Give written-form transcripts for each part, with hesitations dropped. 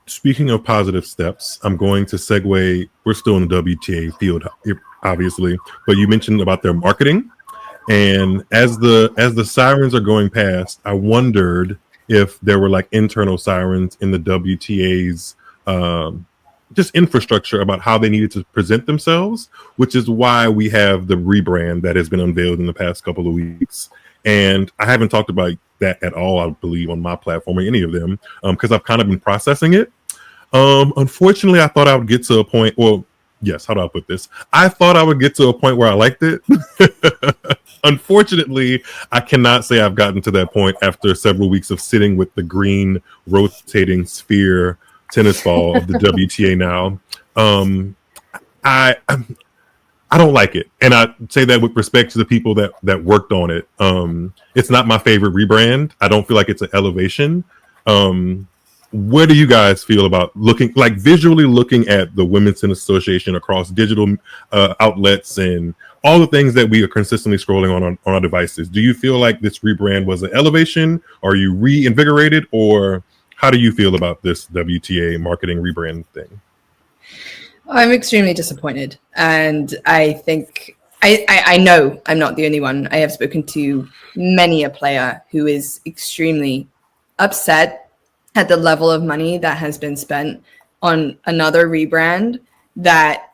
Speaking of positive steps, I'm going to segue. We're still in the WTA field, obviously, but you mentioned about their marketing. And as the sirens are going past, I wondered if there were like internal sirens in the WTA's just infrastructure about how they needed to present themselves, which is why we have the rebrand that has been unveiled in the past couple of weeks. And I haven't talked about that at all, I believe, on my platform or any of them, because I've kind of been processing it. Unfortunately, I thought I would get to a point. Well, yes, how do I put this? I thought I would get to a point where I liked it. Unfortunately, I cannot say I've gotten to that point after several weeks of sitting with the green rotating sphere tennis ball of the WTA now. I I don't like it, and I say that with respect to the people that worked on it. It's not my favorite rebrand. I don't feel like it's an elevation. What do you guys feel about visually looking at the Women's Tennis Association across digital outlets and all the things that we are consistently scrolling on our devices? Do you feel like this rebrand was an elevation? Are you reinvigorated, or how do you feel about this WTA marketing rebrand thing? I'm extremely disappointed, and I think I know I'm not the only one. I have spoken to many a player who is extremely upset at the level of money that has been spent on another rebrand that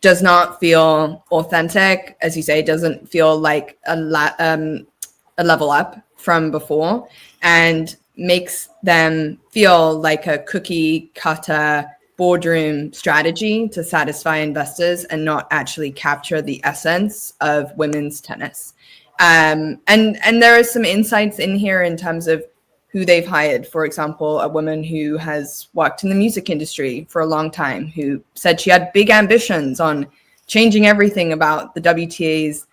does not feel authentic. As you say, doesn't feel like a level up from before, and makes them feel like a cookie cutter boardroom strategy to satisfy investors and not actually capture the essence of women's tennis. And there are some insights in here in terms of who they've hired. For example, a woman who has worked in the music industry for a long time, who said she had big ambitions on changing everything about the WTA's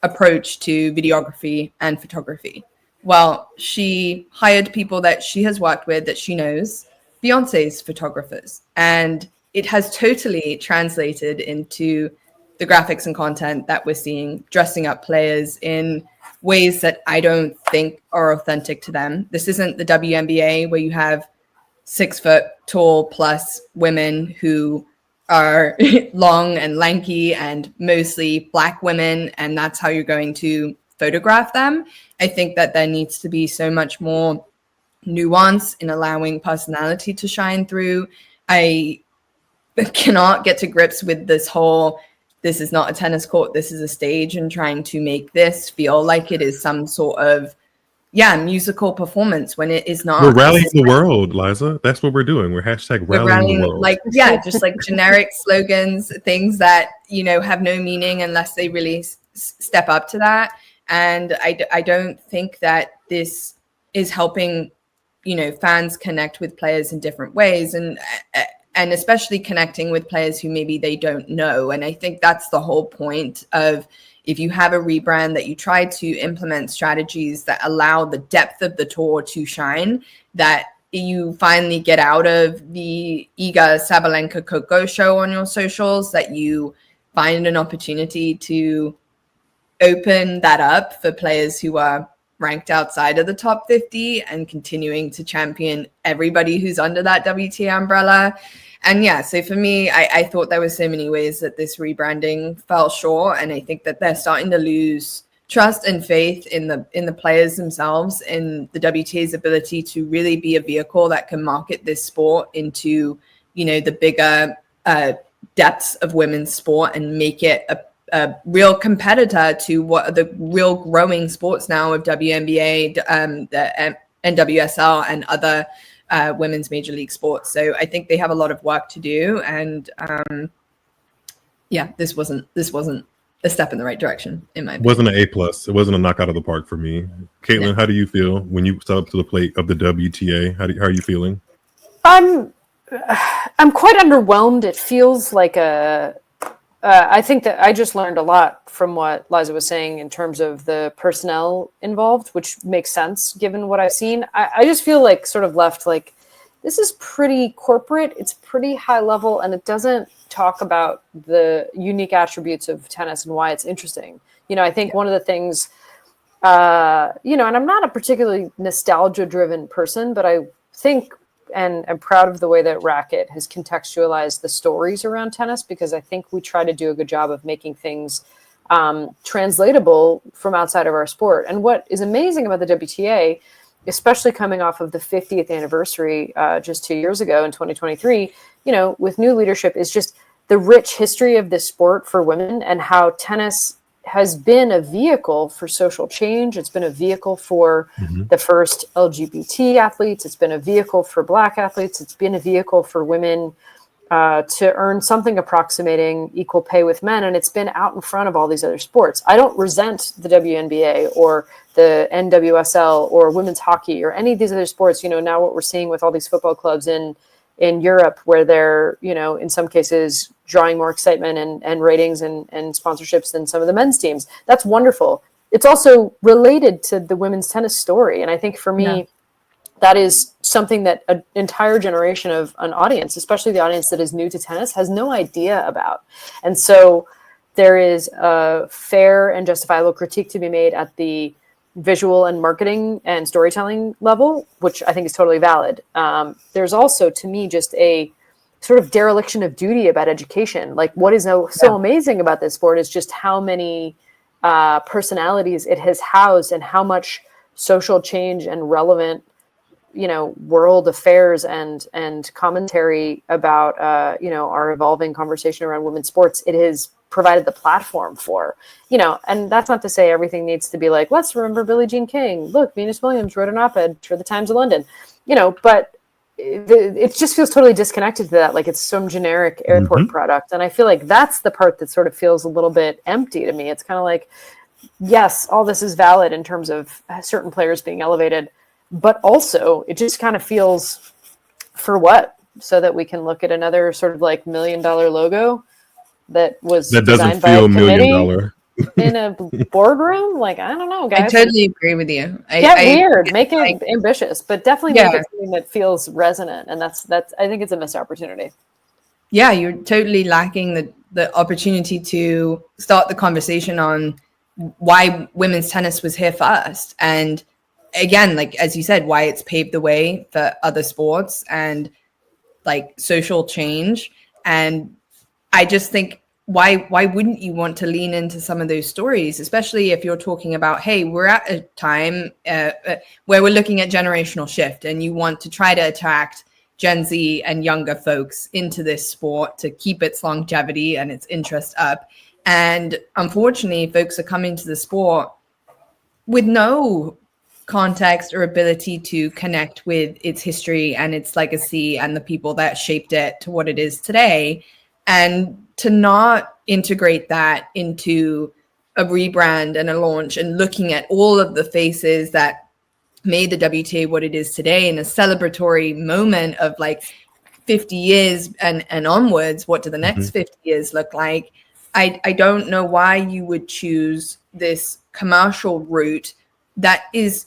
approach to videography and photography. Well, she hired people that she has worked with, that she knows, Beyonce's photographers, and it has totally translated into the graphics and content that we're seeing, dressing up players in ways that I don't think are authentic to them. This isn't the WNBA where you have 6 foot tall plus women who are long and lanky and mostly Black women, and that's how you're going to photograph them. I think that there needs to be so much more nuance in allowing personality to shine through. I cannot get to grips with this whole, this is not a tennis court, this is a stage, and trying to make this feel like it is some sort of musical performance when it is not. We're rallying the world, Liza. That's what we're doing. We're hashtag rallying the world. Just like generic slogans, things that, have no meaning unless they really step up to that. And I don't think that this is helping fans connect with players in different ways, and especially connecting with players who maybe they don't know. And I think that's the whole point of, if you have a rebrand, that you try to implement strategies that allow the depth of the tour to shine, that you finally get out of the Iga Sabalenka Coco show on your socials, that you find an opportunity to open that up for players who are ranked outside of the top 50 and continuing to champion everybody who's under that WTA umbrella. And so for me, I thought there were so many ways that this rebranding fell short, and I think that they're starting to lose trust and faith in the players themselves, in the WTA's ability to really be a vehicle that can market this sport into the bigger depths of women's sport and make it a real competitor to what are the real growing sports now of WNBA, the NWSL, and other women's major league sports. So I think they have a lot of work to do, and this wasn't a step in the right direction in my opinion. It wasn't an A+. It wasn't a knock out of the park for me. Caitlin, How do you feel when you step up to the plate of the WTA? How are you feeling? I'm quite underwhelmed. It feels like I think that I just learned a lot from what Liza was saying in terms of the personnel involved, which makes sense given what I've seen. I just feel like sort of left like, this is pretty corporate, it's pretty high level, and it doesn't talk about the unique attributes of tennis and why it's interesting. I think one of the things, and I'm not a particularly nostalgia-driven person, but I think and I'm proud of the way that Racket has contextualized the stories around tennis, because I think we try to do a good job of making things translatable from outside of our sport. And what is amazing about the WTA, especially coming off of the 50th anniversary just 2 years ago in 2023, with new leadership, is just the rich history of this sport for women, and how tennis has been a vehicle for social change. It's been a vehicle for the first LGBT athletes. It's been a vehicle for Black athletes. It's been a vehicle for women to earn something approximating equal pay with men. And it's been out in front of all these other sports. I don't resent the WNBA or the NWSL or women's hockey or any of these other sports. Now what we're seeing with all these football clubs in Europe, where they're, in some cases drawing more excitement and ratings and sponsorships than some of the men's teams. That's wonderful. It's also related to the women's tennis story. And I think for me, that is something that an entire generation of an audience, especially the audience that is new to tennis, has no idea about. And so there is a fair and justifiable critique to be made at the visual and marketing and storytelling level, which I think is totally valid. There's also, to me, just a sort of dereliction of duty about education. Like, what is so amazing about this sport is just how many personalities it has housed, and how much social change and relevant, world affairs and commentary about, our evolving conversation around women's sports it has provided the platform for, and that's not to say everything needs to be like, let's remember Billie Jean King. Look, Venus Williams wrote an op-ed for the Times of London, but it just feels totally disconnected to that. Like, it's some generic airport product. And I feel like that's the part that sort of feels a little bit empty to me. It's kind of like, yes, all this is valid in terms of certain players being elevated, but also it just kind of feels, for what? So that we can look at another sort of like $1 million logo that doesn't designed by feel a $1 committee million in a boardroom. Like, I don't know, guys. I totally agree with you. Get weird, make it ambitious, but definitely make it something that feels resonant. And that's I think it's a missed opportunity. Yeah, you're totally lacking the opportunity to start the conversation on why women's tennis was here first. And again, like, as you said, why it's paved the way for other sports and like social change. And I just think, why wouldn't you want to lean into some of those stories, especially if you're talking about, hey, we're at a time where we're looking at generational shift, and you want to try to attract Gen Z and younger folks into this sport to keep its longevity and its interest up. And unfortunately, folks are coming to the sport with no context or ability to connect with its history and its legacy and the people that shaped it to what it is today. And to not integrate that into a rebrand and a launch, and looking at all of the faces that made the WTA what it is today in a celebratory moment of like 50 years and onwards, what do the next 50 years look like? I don't know why you would choose this commercial route that is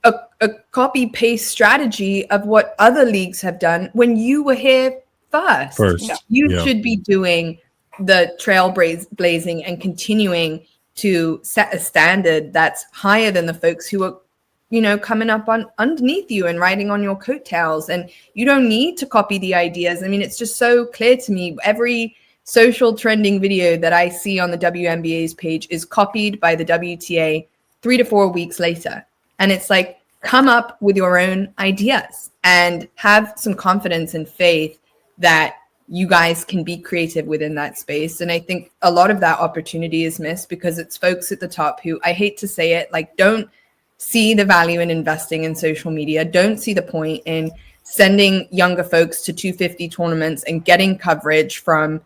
a copy paste strategy of what other leagues have done when you were here first. You should be doing the trailblazing and continuing to set a standard that's higher than the folks who are, coming up on underneath you and riding on your coattails. And you don't need to copy the ideas. I mean, it's just so clear to me. Every social trending video that I see on the WNBA's page is copied by the WTA 3 to 4 weeks later. And it's like, come up with your own ideas and have some confidence and faith that you guys can be creative within that space. And I think a lot of that opportunity is missed because it's folks at the top who, I hate to say it, like, don't see the value in investing in social media, don't see the point in sending younger folks to 250 tournaments and getting coverage from,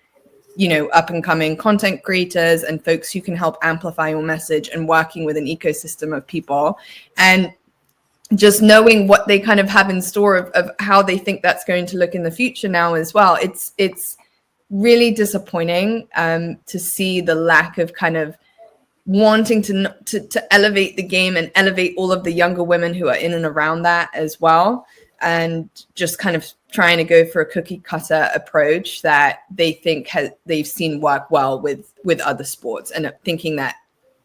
up and coming content creators and folks who can help amplify your message, and working with an ecosystem of people. And just knowing what they kind of have in store of how they think that's going to look in the future now as well. It's really disappointing to see the lack of kind of wanting to elevate the game and elevate all of the younger women who are in and around that as well. And just kind of trying to go for a cookie cutter approach that they think they've seen work well with other sports, and thinking that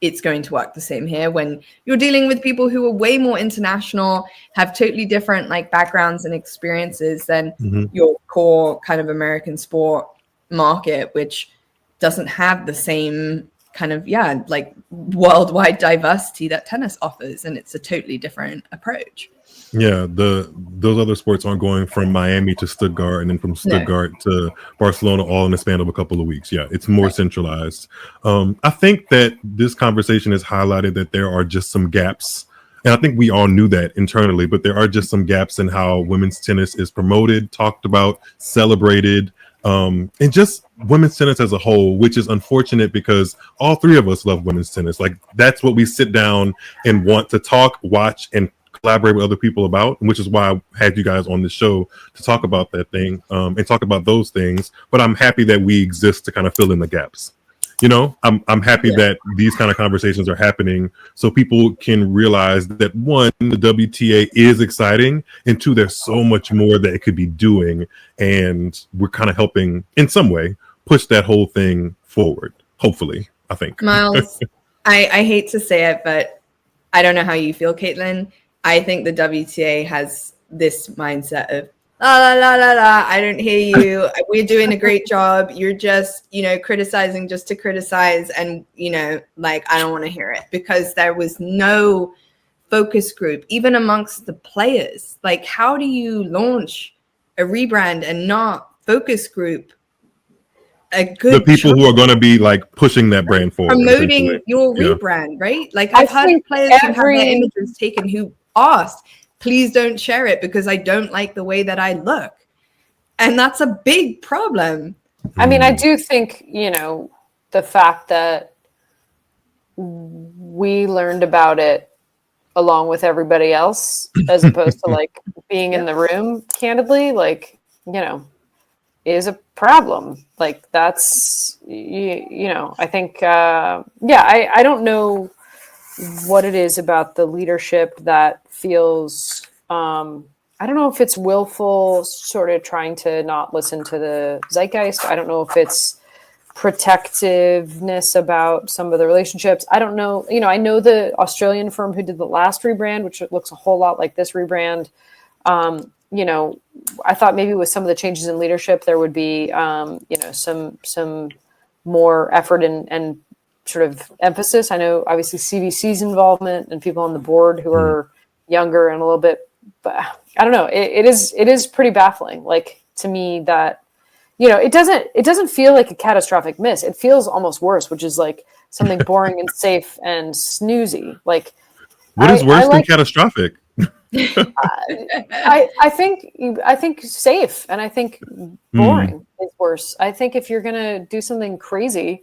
it's going to work the same here when you're dealing with people who are way more international, have totally different like backgrounds and experiences than your core kind of American sport market, which doesn't have the same kind of like worldwide diversity that tennis offers, and it's a totally different approach. Yeah, those other sports aren't going from Miami to Stuttgart and then from Stuttgart to Barcelona all in the span of a couple of weeks. Yeah, it's more centralized. I think that this conversation has highlighted that there are just some gaps. And I think we all knew that internally, but there are just some gaps in how women's tennis is promoted, talked about, celebrated, and just women's tennis as a whole, which is unfortunate because all three of us love women's tennis. Like, that's what we sit down and want to talk, watch, and collaborate with other people about, which is why I had you guys on the show to talk about that thing and talk about those things. But I'm happy that we exist to kind of fill in the gaps. You know, I'm happy that these kind of conversations are happening so people can realize that, one, the WTA is exciting, and two, there's so much more that it could be doing, and we're kind of helping in some way push that whole thing forward, hopefully, I think. Miles, I hate to say it, but I don't know how you feel, Caitlin. I think the WTA has this mindset of la la la la la. I don't hear you. We're doing a great job. You're just, criticizing just to criticize, and like, I don't want to hear it, because there was no focus group even amongst the players. Like, how do you launch a rebrand and not focus group a good the people who are going to be like pushing that brand forward, promoting your rebrand, right? Like, I've heard players who have their images taken who asked, please don't share it because I don't like the way that I look. And that's a big problem. I mean, I do think, the fact that we learned about it along with everybody else, as opposed to like being in the room, candidly, like, is a problem. Like, that's, I think, I don't know what it is about the leadership that feels, I don't know if it's willful, sort of trying to not listen to the zeitgeist. I don't know if it's protectiveness about some of the relationships. I don't know. I know the Australian firm who did the last rebrand, which looks a whole lot like this rebrand. I thought maybe with some of the changes in leadership, there would be, some more effort and sort of emphasis. I know obviously CVC's involvement and people on the board who are younger and a little bit, but I don't know. It is pretty baffling. Like, to me, that, it doesn't feel like a catastrophic miss. It feels almost worse, which is like something boring and safe and snoozy. Like, what is worse than catastrophic? I think safe, and I think boring is worse. I think if you're gonna do something crazy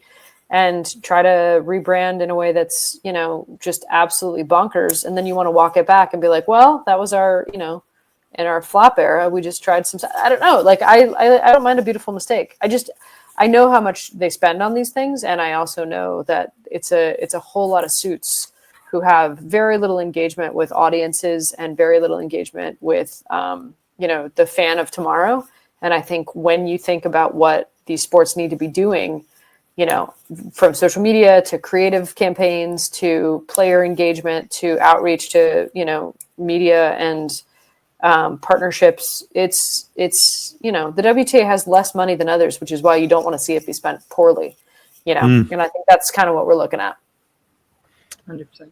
and try to rebrand in a way that's, just absolutely bonkers, and then you want to walk it back and be like, well, that was our, in our flop era, we just tried some, I don't know. Like, I don't mind a beautiful mistake. I know how much they spend on these things. And I also know that it's a whole lot of suits who have very little engagement with audiences and very little engagement with, the fan of tomorrow. And I think when you think about what these sports need to be doing, from social media to creative campaigns to player engagement to outreach to, media and partnerships, it's the WTA has less money than others, which is why you don't want to see it be spent poorly, and I think that's kind of what we're looking at. 100%.